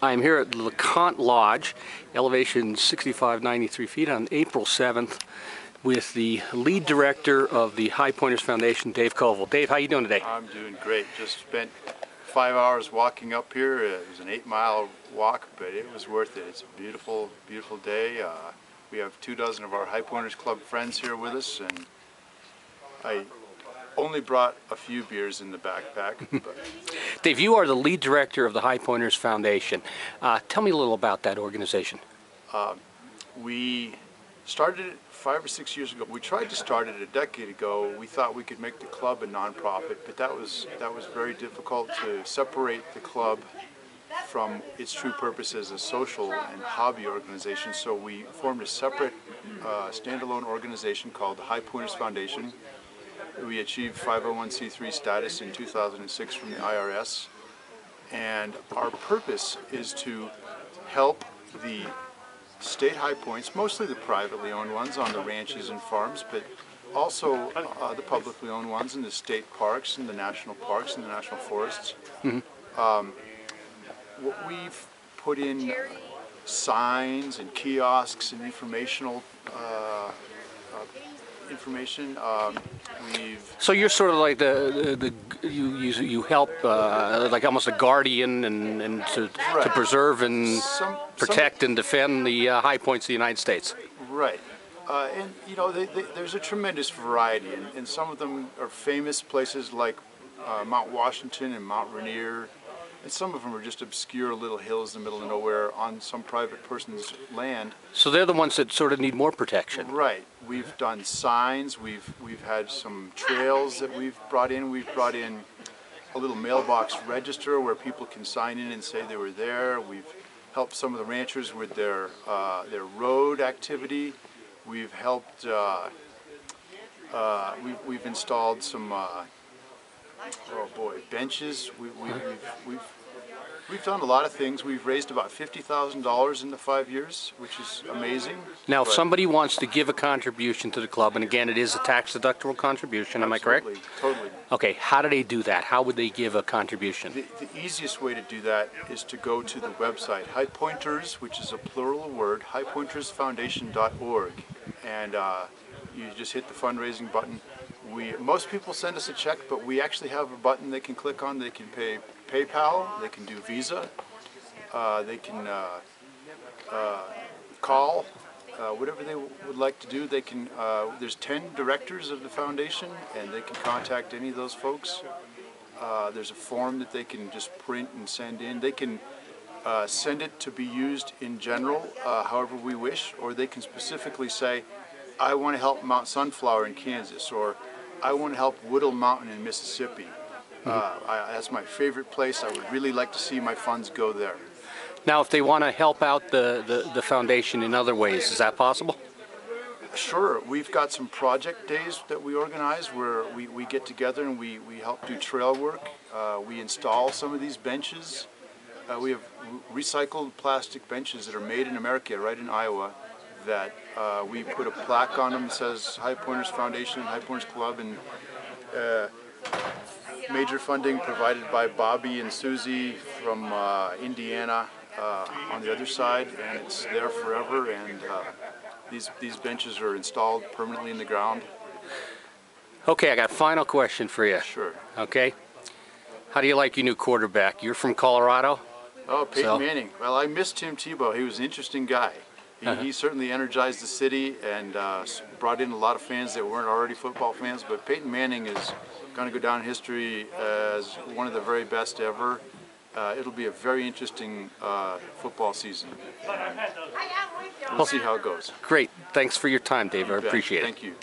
I'm here at LeConte Lodge, elevation 6,593 feet, on April 7th with the lead director of the Highpointers Foundation, Dave Covill. Dave, how you doing today? I'm doing great. Just spent 5 hours walking up here. It was an 8-mile walk, but it was worth it. It's a beautiful, beautiful day. We have 24 of our Highpointers Club friends here with us, and I only brought a few beers in the backpack. But Dave, you are the lead director of the Highpointers Foundation. Tell me a little about that organization. We started it 5 or 6 years ago. We tried to start it a decade ago. We thought we could make the club a nonprofit, but that was very difficult to separate the club from its true purpose as a social and hobby organization. So we formed a separate standalone organization called the Highpointers Foundation. We achieved 501c3 status in 2006 from the IRS, and our purpose is to help the state high points, mostly the privately owned ones on the ranches and farms, but also the publicly owned ones in the state parks and the national parks and the national forests. What we've put in signs and kiosks and informational information. So you're sort of like you help like almost a guardian and to preserve and protect and defend the high points of the United States. Right. And you know, there's a tremendous variety, and some of them are famous places like Mount Washington and Mount Rainier, and some of them are just obscure little hills in the middle of nowhere on some private person's land. So they're the ones that sort of need more protection. Right. We've done signs. We've had some trails that we've brought in. We've brought in a little mailbox register where people can sign in and say they were there. We've helped some of the ranchers with their road activity. We've helped. We've installed some. Oh boy, benches. We've done a lot of things. We've raised about $50,000 in the 5 years, which is amazing. Now, if somebody wants to give a contribution to the club, and again, it is a tax-deductible contribution, am I correct? Totally. Okay, how do they do that? How would they give a contribution? The easiest way to do that is to go to the website, Highpointers, which is a plural word, highpointersfoundation.org, and you just hit the fundraising button. Most people send us a check, but we actually have a button they can click on. They can pay PayPal, they can do Visa, they can call, whatever they would like to do. They can. There's 10 directors of the foundation, and they can contact any of those folks. There's a form that they can just print and send in. They can send it to be used in general, however we wish, or they can specifically say, I want to help Mount Sunflower in Kansas, or I want to help Woodall Mountain in Mississippi. That's my favorite place. I would really like to see my funds go there. Now, if they want to help out the foundation in other ways, is that possible? Sure. We've got some project days that we organize where we get together and we help do trail work. We install some of these benches. We have recycled plastic benches that are made in America, right in Iowa, that we put a plaque on them that says Highpointers Foundation, Highpointers Club, and major funding provided by Bobby and Susie from Indiana on the other side, and it's there forever, and these benches are installed permanently in the ground. Okay, I got a final question for you. Sure. Okay. How do you like your new quarterback? You're from Colorado? Oh, Peyton Manning. Well, I miss Tim Tebow. He was an interesting guy. He certainly energized the city and brought in a lot of fans that weren't already football fans, but Peyton Manning is going to go down in history as one of the very best ever. It'll be a very interesting football season. We'll see how it goes. Great. Thanks for your time, Dave. I appreciate it. Thank you.